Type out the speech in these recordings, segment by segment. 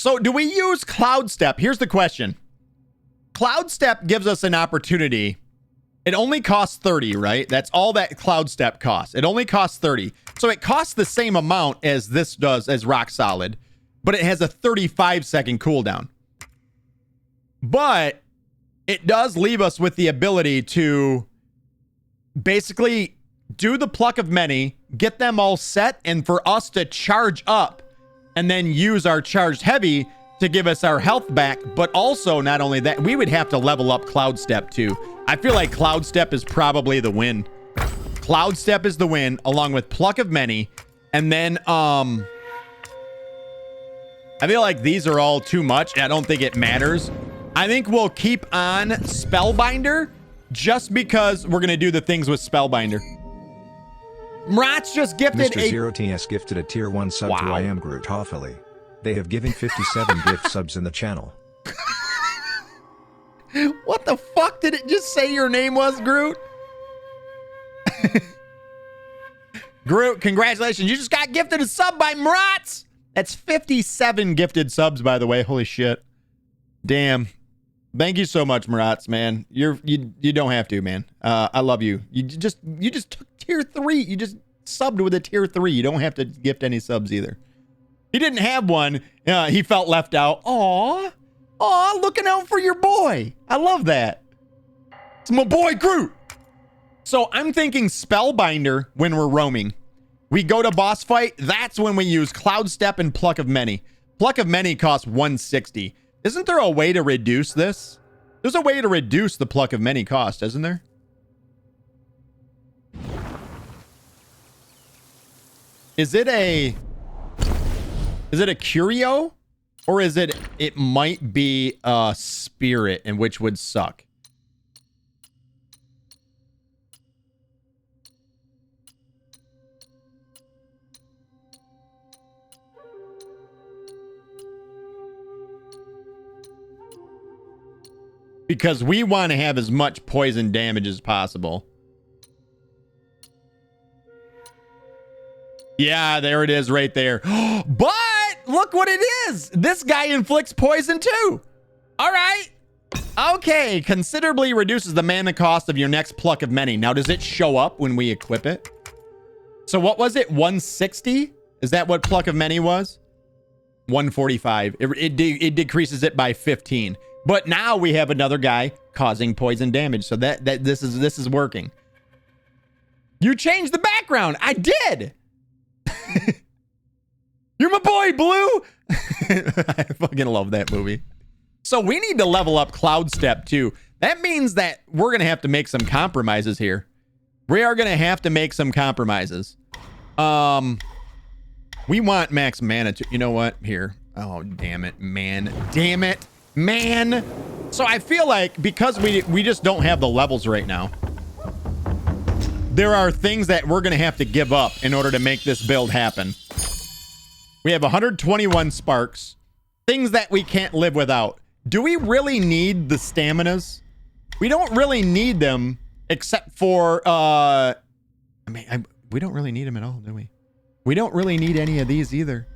So do we use Cloud Step? Here's the question. Cloud Step gives us an opportunity. It only costs 30, right? That's all that Cloud Step costs. It only costs 30. So it costs the same amount as this does, as Rock Solid, but it has a 35-second cooldown. But it does leave us with the ability to basically do the Pluck of Many, get them all set, and for us to charge up and then use our charged heavy to give us our health back. But also, not only that, we would have to level up Cloud Step too. I feel like Cloud Step is probably the win. Cloud Step is the win, along with Pluck of Many. And then, I feel like these are all too much. I don't think it matters. I think we'll keep on Spellbinder just because we're going to do the things with Spellbinder. Mrat's just gifted Mr. Zero TS gifted a tier 1 sub to I Am Groot Hoffily. They have given 57 gift subs in the channel. What the fuck did it just say your name was, Groot? Groot, congratulations. You just got gifted a sub by Mratz. That's 57 gifted subs, by the way. Holy shit. Damn. Thank you so much, Mratz, man. You don't have to, man. I love you. You just took tier 3. You just subbed with a tier 3. You don't have to gift any subs either. He didn't have one. He felt left out. Aw. Aw, looking out for your boy. I love that. It's my boy Groot. So I'm thinking Spellbinder when we're roaming. We go to boss fight. That's when we use Cloud Step and Pluck of Many. Pluck of Many costs 160. Isn't there a way to reduce this? There's a way to reduce the Pluck of Many cost, isn't there? Is it a curio? Or is it might be a spirit, and which would suck? Because we want to have as much poison damage as possible. Yeah, there it is right there. But look what it is. This guy inflicts poison too. All right. Okay. Considerably reduces the mana cost of your next Pluck of Many. Now, does it show up when we equip it? So what was it? 160? Is that what Pluck of Many was? 145. It decreases it by 15. But now we have another guy causing poison damage. So this is working. You changed the background. I did. You're my boy, Blue. I fucking love that movie. So we need to level up Cloud Step too. That means that we're going to have to make some compromises here. We are going to have to make some compromises. We want max mana too. You know what? Here. Oh, damn it, man. Damn it, man. So I feel like because we just don't have the levels right now, there are things that we're going to have to give up in order to make this build happen. We have 121 sparks. Things that we can't live without. Do we really need the staminas? We don't really need them except for... we don't really need them at all, do we? We don't really need any of these either.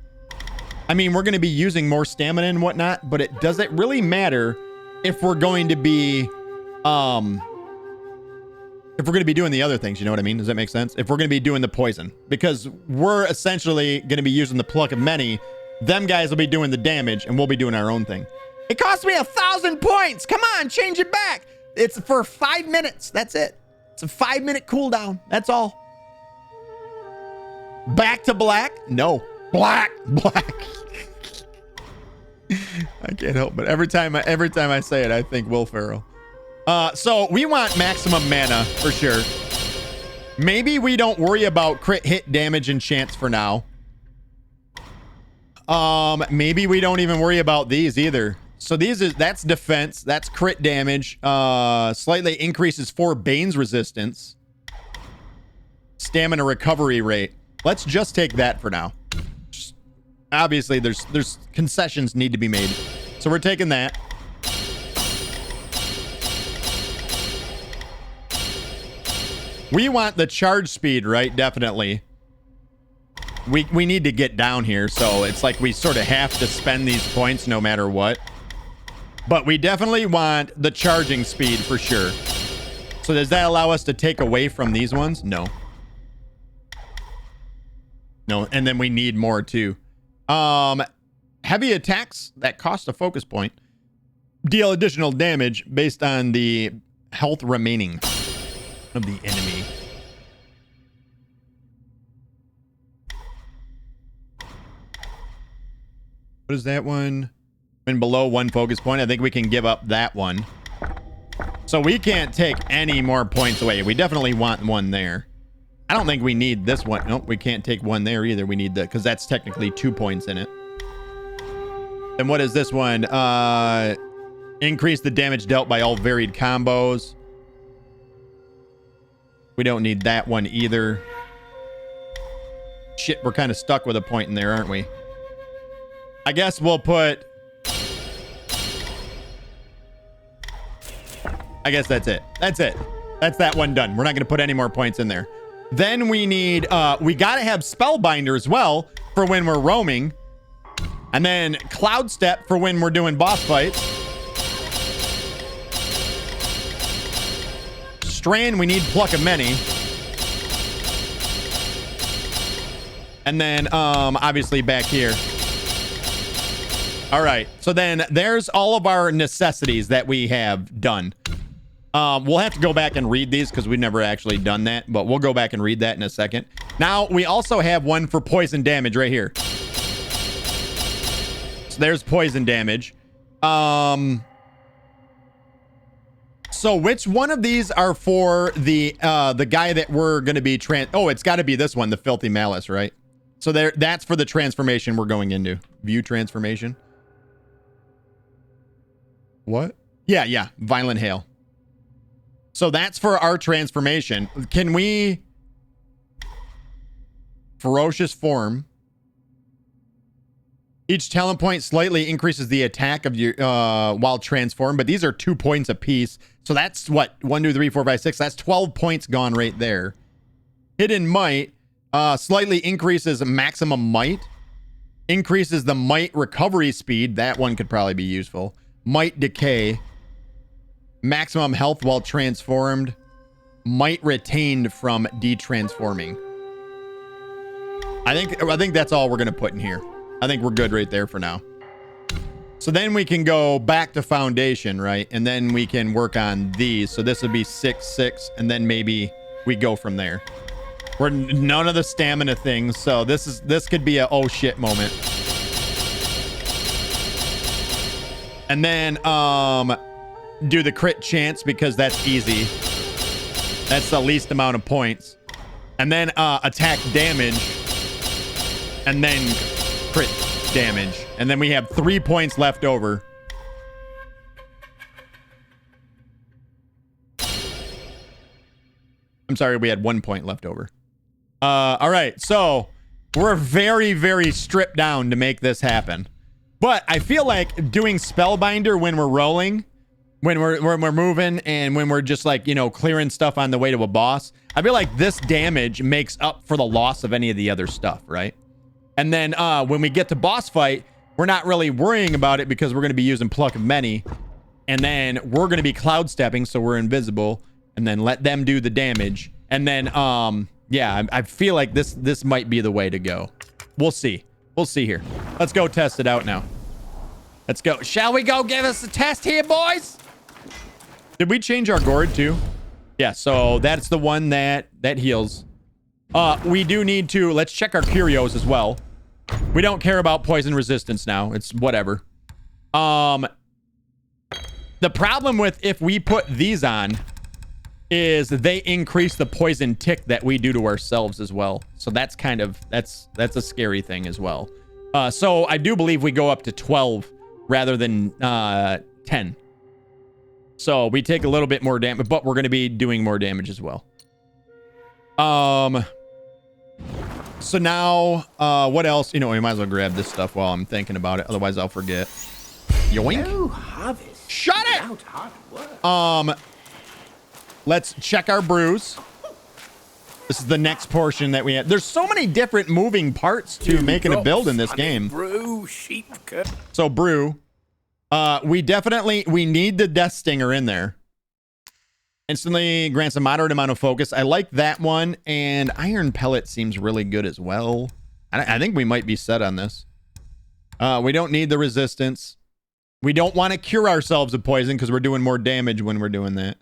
I mean, we're going to be using more stamina and whatnot, but does it really matter if we're going to be... if we're going to be doing the other things, you know what I mean? Does that make sense? If we're going to be doing the poison, because we're essentially going to be using the Pluck of Many. Them guys will be doing the damage and we'll be doing our own thing. It cost me 1,000 points. Come on, change it back. It's for 5 minutes. That's it. It's a 5-minute cooldown. That's all. Back to black? No. Black. I can't help but every time I say it, I think Will Ferrell. So we want maximum mana for sure. Maybe we don't worry about crit hit damage and chance for now. Maybe we don't even worry about these either. So that's defense, that's crit damage, slightly increases 4 Bane's resistance, stamina recovery rate. Let's just take that for now. Obviously there's concessions need to be made. So we're taking that. We want the charge speed, right? Definitely. we need to get down here, so it's like we sort of have to spend these points no matter what. But we definitely want the charging speed for sure. So does that allow us to take away from these ones? No. No, and then we need more too. Heavy attacks that cost a focus point deal additional damage based on the health remaining of the enemy. What is that one? When below 1 focus point, I think we can give up that one. So we can't take any more points away. We definitely want one there. I don't think we need this one. Nope, we can't take one there either. We need the, because that's technically 2 points in it. And what is this one? Increase the damage dealt by all varied combos. We don't need that one either. Shit, we're kind of stuck with a point in there, aren't we? I guess we'll put... I guess that's it. That's it. That's that one done. We're not going to put any more points in there. Then we need... we got to have Spellbinder as well for when we're roaming. And then Cloud Step for when we're doing boss fights. Strand, we need Pluck of Many. And then, obviously back here. All right. So then there's all of our necessities that we have done. We'll have to go back and read these because we've never actually done that, but we'll go back and read that in a second. Now, we also have one for poison damage right here. So there's poison damage. So which one of these are for the guy that we're going to be oh, it's got to be this one, the Filthy Malice, right? So there, that's for the transformation we're going into. View transformation. What? Yeah. Violent Hail. So that's for our transformation. Can we... Ferocious Form. Each talent point slightly increases the attack of your while transformed, but these are 2 points apiece. So that's what? 1, 2, 3, 4, 5, 6. That's 12 points gone right there. Hidden Might slightly increases maximum might. Increases the might recovery speed. That one could probably be useful. Might Decay. Maximum health while transformed. Might retained from detransforming. I think that's all we're going to put in here. I think we're good right there for now. So then we can go back to Foundation, right? And then we can work on these. So this would be 6, 6, and then maybe we go from there. We're none of the stamina things, so this could be a oh shit moment. And then do the crit chance because that's easy. That's the least amount of points. And then attack damage. And then crit damage. And then we have 3 points left over. I'm sorry, we had 1 point left over. All right, so we're very, very stripped down to make this happen. But I feel like doing Spellbinder when we're rolling, when we're moving, and when we're just like, you know, clearing stuff on the way to a boss, I feel like this damage makes up for the loss of any of the other stuff, right? And then when we get to boss fight, we're not really worrying about it because we're going to be using Pluck of Many. And then we're going to be Cloud Stepping, so we're invisible. And then let them do the damage. And then, yeah, I feel like this might be the way to go. We'll see. We'll see here. Let's go test it out now. Let's go. Shall we go give us a test here, boys? Did we change our gourd too? Yeah, so that's the one that heals. We do need to... Let's check our curios as well. We don't care about poison resistance now. It's whatever. The problem with if we put these on is they increase the poison tick that we do to ourselves as well. So that's kind of... That's a scary thing as well. So I do believe we go up to 12 rather than 10. So we take a little bit more damage, but we're going to be doing more damage as well. So now, what else? You know, we might as well grab this stuff while I'm thinking about it. Otherwise, I'll forget. Yoink. No harvest. Shut it! Without hard work. Let's check our brews. This is the next portion that we have. There's so many different moving parts to making a build in this game. Brew, sheep cut. So brew. We need the Death Stinger in there. Instantly grants a moderate amount of focus. I like that one. And Iron Pellet seems really good as well. I think we might be set on this. We don't need the resistance. We don't want to cure ourselves of poison because we're doing more damage when we're doing that.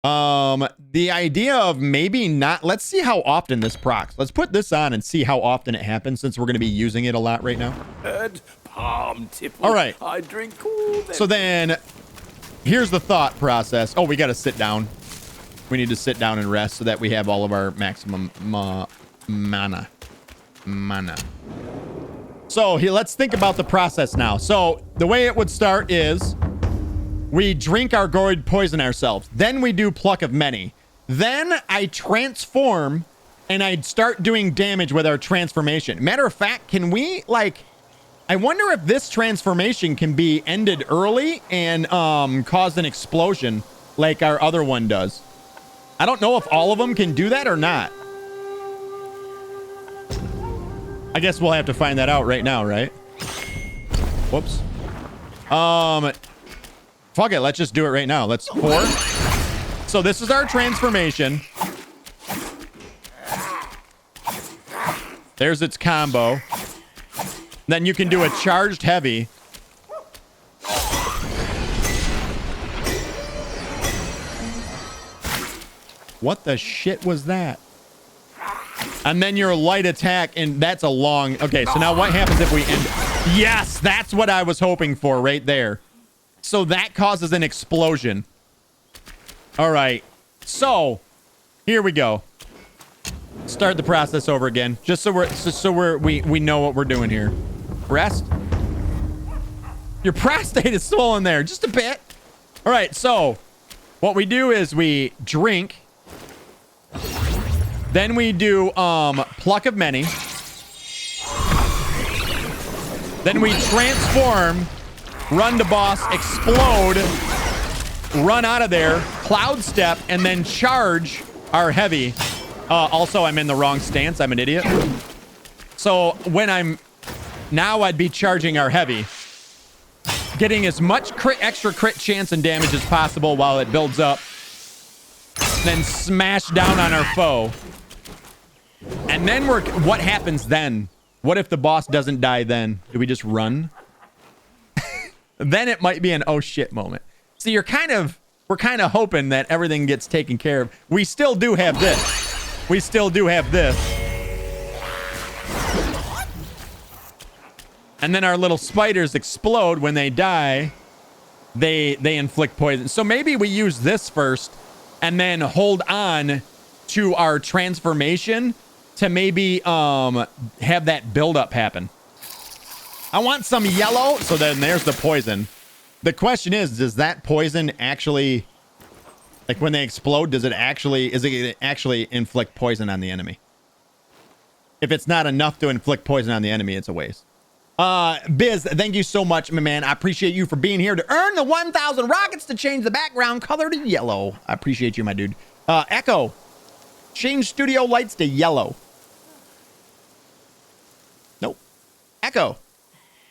The idea of maybe not, let's see how often this procs. Let's put this on and see how often it happens since we're going to be using it a lot right now. Palm tipple. All right. I drink all that. So then here's the thought process. Oh, we got to sit down. We need to sit down and rest so that we have all of our maximum mana. So here, let's think about the process now. So the way it would start is we drink our gourd, poison ourselves. Then we do Pluck of Many. Then I transform and I'd start doing damage with our transformation. Matter of fact, can we like, I wonder if this transformation can be ended early and cause an explosion like our other one does. I don't know if all of them can do that or not. I guess we'll have to find that out right now, right? Whoops. Fuck it, let's just do it right now. Let's 4. So this is our transformation. There's its combo. Then you can do a charged heavy. What the shit was that? And then your light attack, and that's a long... Okay, so now what happens if we end... Yes, that's what I was hoping for right there. So that causes an explosion. All right. So here we go. Start the process over again, just so we know what we're doing here. Rest. Your prostate is swollen there, just a bit. All right. So what we do is we drink. Then we do Pluck of Many. Then we transform. Run to boss, explode, run out of there, cloud step, and then charge our heavy. Also, I'm in the wrong stance. I'm an idiot. So when now I'd be charging our heavy, getting as much extra crit chance and damage as possible while it builds up, then smash down on our foe. And then what happens then? What if the boss doesn't die then? Do we just run? Then it might be an oh shit moment. So we're kind of hoping that everything gets taken care of. We still do have this. We still do have this. And then our little spiders explode when they die. They inflict poison. So maybe we use this first and then hold on to our transformation to maybe have that buildup happen. I want some yellow. So then there's the poison. The question is, does that poison actually, like when they explode, is it actually inflict poison on the enemy? If it's not enough to inflict poison on the enemy, it's a waste. Biz, thank you so much, my man. I appreciate you for being here to earn the 1,000 rockets to change the background color to yellow. I appreciate you, my dude. Echo, change studio lights to yellow. Nope. Echo.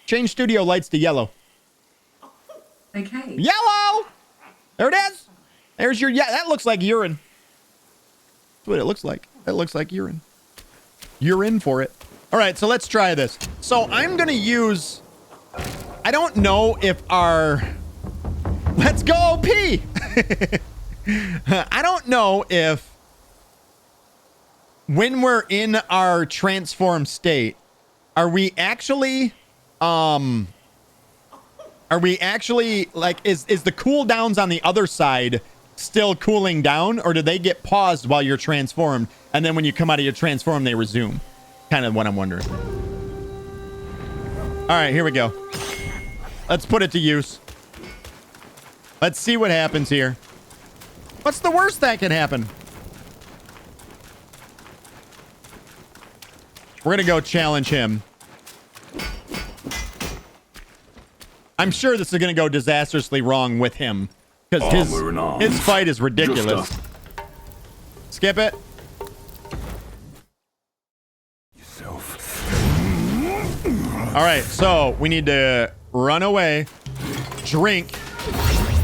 Change studio lights to yellow. Okay. Yellow! There it is. There's your... Yeah, that looks like urine. That's what it looks like. That looks like urine. You're in for it. All right, so let's try this. So I'm going to use... I don't know if our... Let's go pee! I don't know if... When we're in our transform state, are we actually... Are we actually, like, is the cooldowns on the other side still cooling down, or do they get paused while you're transformed, and then when you come out of your transform, they resume? Kind of what I'm wondering. All right, here we go. Let's put it to use. Let's see what happens here. What's the worst that can happen? We're going to go challenge him. I'm sure this is going to go disastrously wrong with him because his fight is ridiculous. Skip it. All right, so we need to run away, drink,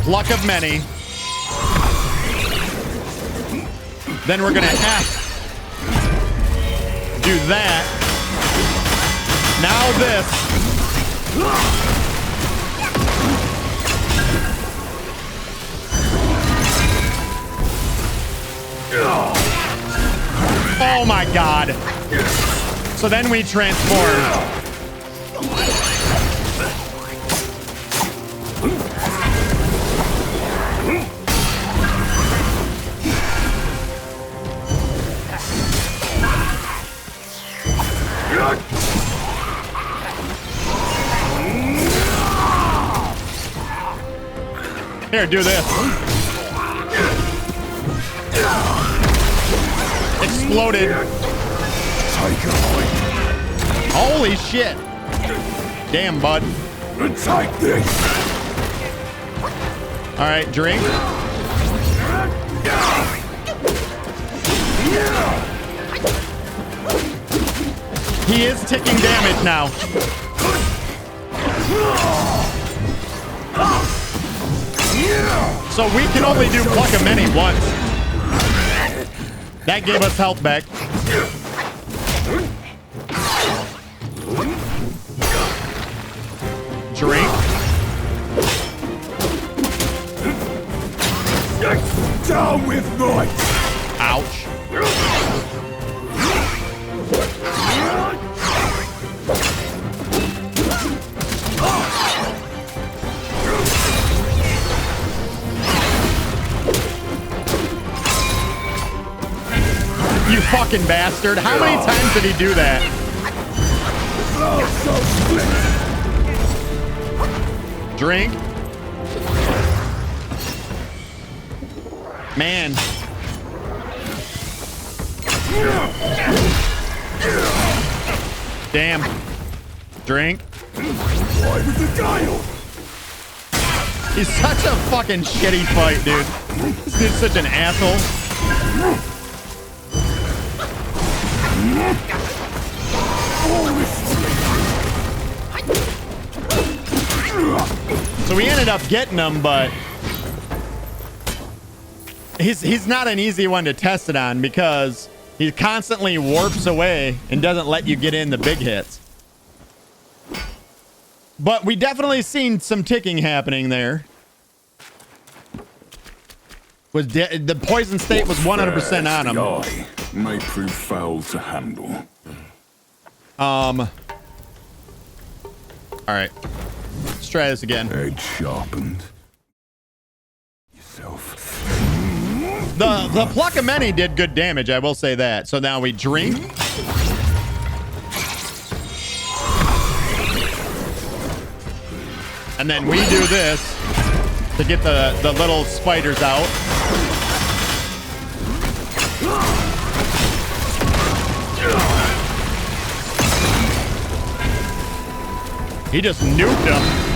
pluck of many. Then we're gonna do that. Now this. Oh my God. So then we transform. Here, do this. Exploded. Holy shit. Damn, bud. Take this. All right, drink. He is taking damage now. So we can only do pluck of many once. That gave us health back. Drink. Down with noise. Ouch. You fucking bastard. How many times did he do that? Drink. Man. Damn. Drink. He's such a fucking shitty fight, dude. This dude's such an asshole. So we ended up getting him, but he's not an easy one to test it on because he constantly warps away and doesn't let you get in the big hits. But we definitely seen some ticking happening there. The poison state was 100% on him. May prove foul to handle. All right. Let's try this again. Edge sharpened. Yourself. The pluck of many did good damage, I will say that. So now we drink. And then we do this to get the little spiders out. He just nuked him.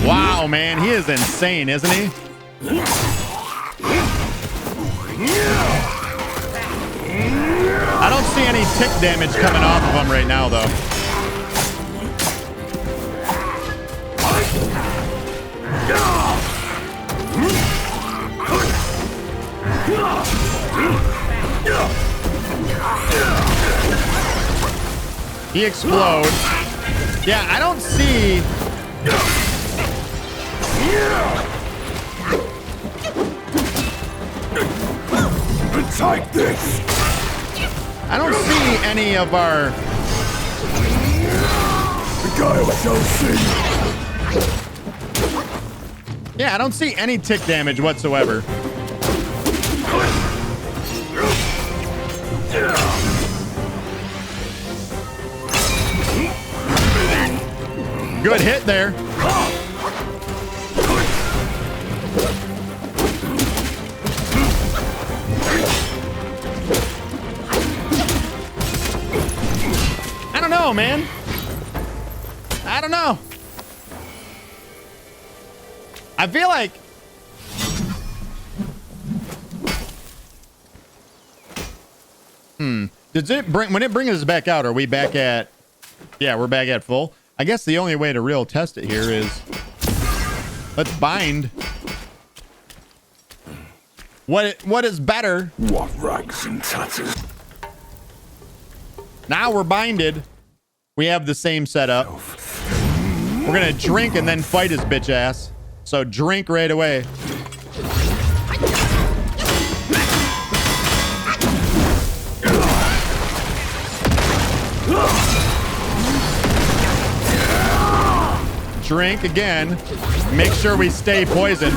Wow, man, he is insane, isn't he? I don't see any tick damage coming off of him right now, though. He explodes. Yeah, I don't see... Take this. I don't see any of our... The guile shall see. Yeah, I don't see any tick damage whatsoever. Good hit there. know, man. I don't know. I feel like does it bring when it brings us back out, are we back at yeah, we're back at full? I guess the only way to real test it here is let's bind. What is better? What rags and tatters? Now we're binded. We have the same setup. We're gonna drink and then fight his bitch ass. So drink right away. Drink again. Make sure we stay poisoned.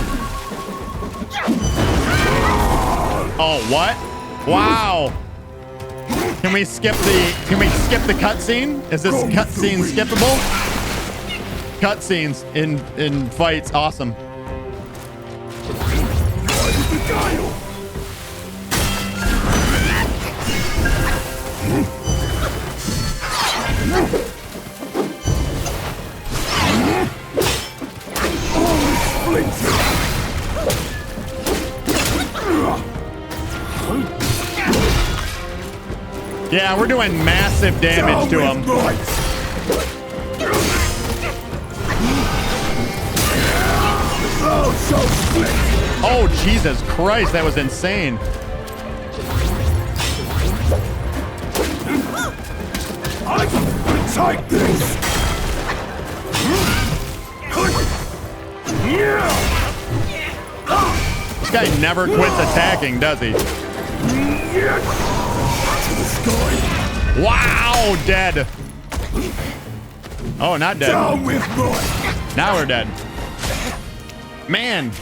Oh, what? Wow. Can we skip the cutscene? Is this cutscene skippable? Cutscenes in fights, awesome. Yeah, we're doing massive damage to him. Oh, Jesus Christ, that was insane. Take this. This guy never quits attacking, does he? Wow, dead. Oh, not dead. Now we're dead. Man.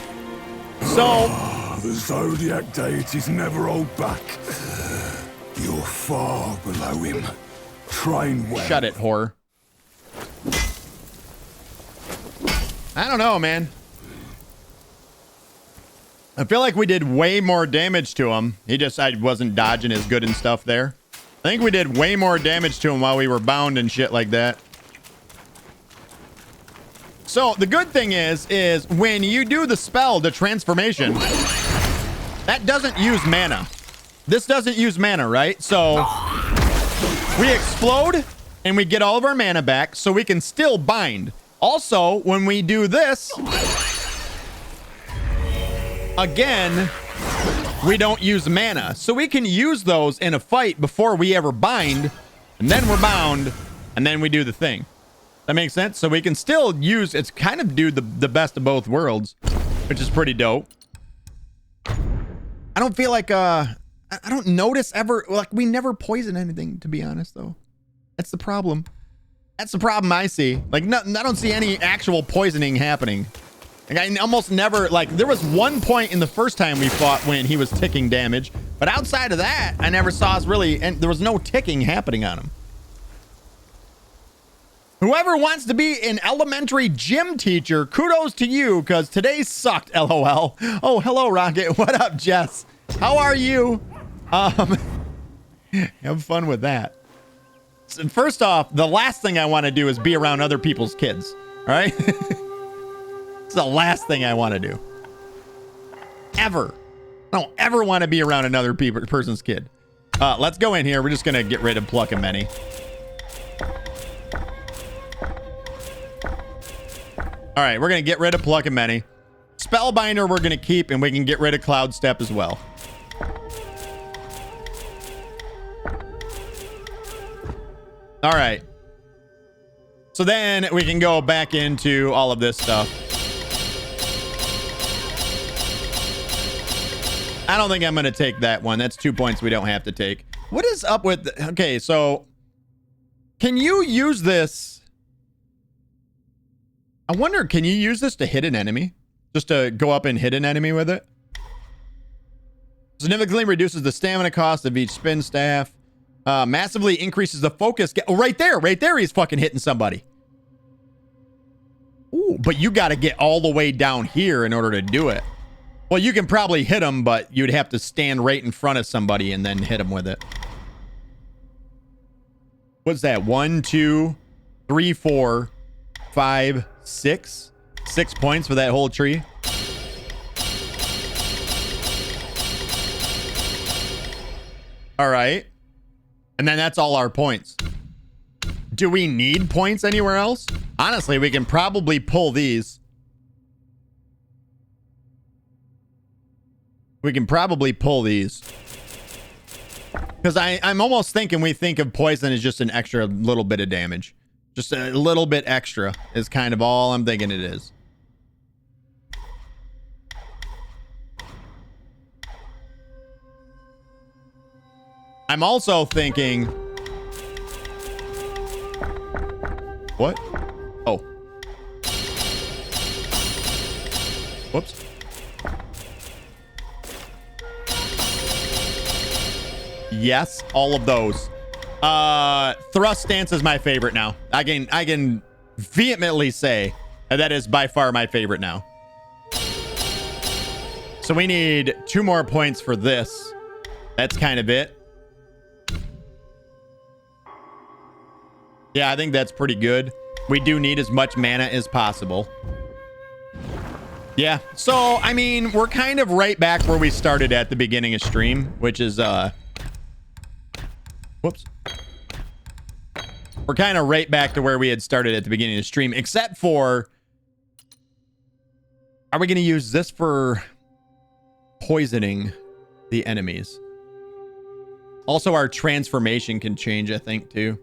So The Zodiac deities never hold back. You're far below him. Train well. shut it, whore. I don't know, man. I feel like we did way more damage to him. I wasn't dodging as good and stuff there. I think we did way more damage to him while we were bound and shit like that. So the good thing is when you do the spell, the transformation, that doesn't use mana. This doesn't use mana, right? So we explode and we get all of our mana back so we can still bind. Also, when we do this, again, we don't use mana. So we can use those in a fight before we ever bind, and then we're bound, and then we do the thing. That makes sense? So we can still use, it's kind of do the best of both worlds, which is pretty dope. I don't feel like, I don't notice ever, like we never poison anything, to be honest, though. That's the problem. That's the problem I see. Like, no, I don't see any actual poisoning happening. Like, I almost never, like, there was one point in the first time we fought when he was ticking damage, but outside of that, I never saw us really, and there was no ticking happening on him. Whoever wants to be an elementary gym teacher, kudos to you, because today sucked, LOL. Oh, hello, Rocket. What up, Jess? How are you? Have fun with that. So first off, the last thing I want to do is be around other people's kids. All right? It's the last thing I want to do. Ever. I don't ever want to be around another person's kid. Let's go in here. We're just going to get rid of Pluck and Many. All right, we're going to get rid of Pluck and Many. Spellbinder we're going to keep, and we can get rid of Cloud Step as well. All right. So then we can go back into all of this stuff. I don't think I'm going to take that one. That's 2 points we don't have to take. What is up with... Okay, so... Can you use this... I wonder, can you use this to hit an enemy? Just to go up and hit an enemy with it? Significantly reduces the stamina cost of each spin staff. Massively increases the focus. Oh, right there he's fucking hitting somebody. Ooh, but you got to get all the way down here in order to do it. Well, you can probably hit him, but you'd have to stand right in front of somebody and then hit him with it. What's that? 1, 2, 3, 4, 5, 6. 6 points for that whole tree. All right. And then that's all our points. Do we need points anywhere else? Honestly, we can probably pull these. We can probably pull these. Because I'm almost thinking we think of poison as just an extra little bit of damage. Just a little bit extra is kind of all I'm thinking it is. I'm also thinking... What? Oh. Whoops. Yes, all of those. Thrust stance is my favorite now. I can vehemently say that is by far my favorite now. So we need 2 more points for this. That's kind of it. Yeah, I think that's pretty good. We do need as much mana as possible. Yeah, so, I mean, we're kind of right back where we started at the beginning of stream, which is, whoops. We're kind of right back to where we had started at the beginning of the stream, except for... Are we going to use this for poisoning the enemies? Also, our transformation can change, I think, too.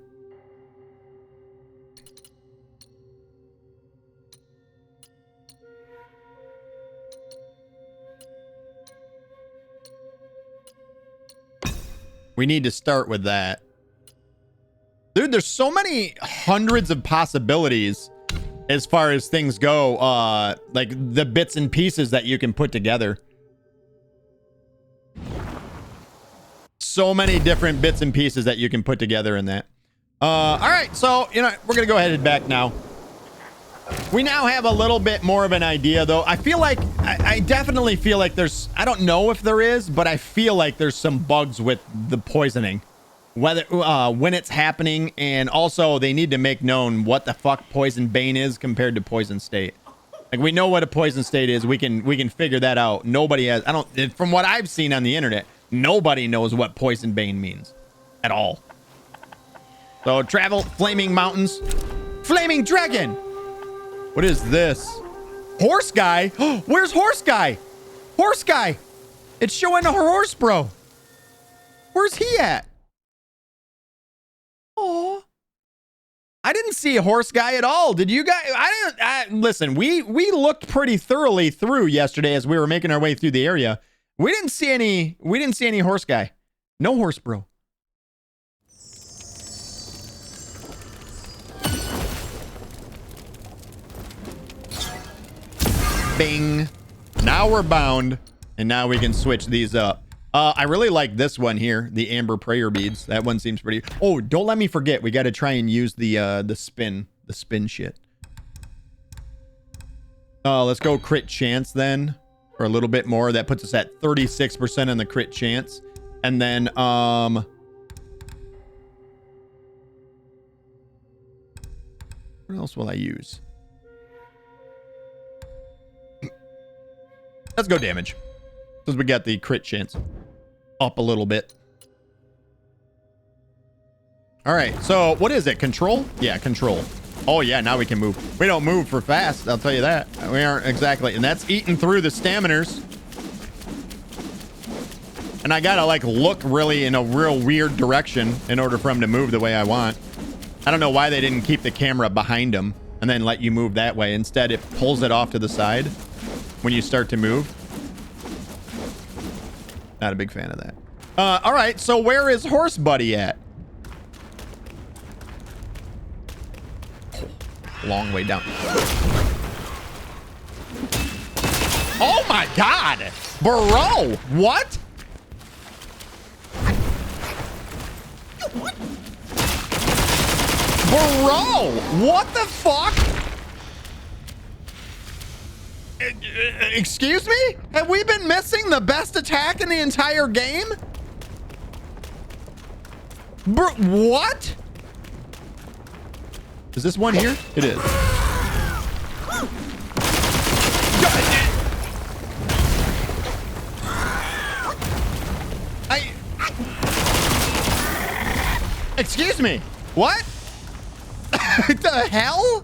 We need to start with that. Dude, there's so many hundreds of possibilities as far as things go. Like the bits and pieces that you can put together. So many different bits and pieces that you can put together in that. All right, so, you know, we're going to go ahead and back now. We now have a little bit more of an idea, though. I feel like, I definitely feel like there's, I don't know if there is, but I feel like there's some bugs with the poisoning. Whether, when it's happening, and also they need to make known what the fuck Poison Bane is compared to Poison State. Like, we know what a Poison State is. We can figure that out. Nobody has, from what I've seen on the internet, nobody knows what Poison Bane means at all. So, travel, Flaming Mountains, Flaming Dragon. What is this? Horse guy? Where's horse guy? Horse guy. It's showing a horse, bro. Where's he at? Oh, I didn't see a horse guy at all. Did you guys? Listen, we looked pretty thoroughly through yesterday as we were making our way through the area. We didn't see any horse guy. No horse, bro. Bing. Now we're bound, and now we can switch these up. I really like this one here, the amber prayer beads. That one seems pretty. Oh, don't let me forget. We got to try and use the spin shit. Let's go crit chance then, for a little bit more. That puts us at 36% on the crit chance, and then what else will I use? Let's go damage, because we got the crit chance up a little bit. All right, so what is it? Control? Yeah, control. Oh yeah, now we can move. We don't move for fast, I'll tell you that. We aren't exactly, and that's eating through the staminers. And I gotta like look really in a real weird direction in order for him to move the way I want. I don't know why they didn't keep the camera behind him and then let you move that way. Instead, it pulls it off to the side when you start to move. Not a big fan of that. All right, so where is Horse Buddy at? Long way down. Oh my God, bro, what? Bro, what the fuck? Excuse me? Have we been missing the best attack in the entire game? Bro, what? Is this one here? It is. Excuse me. What? The hell?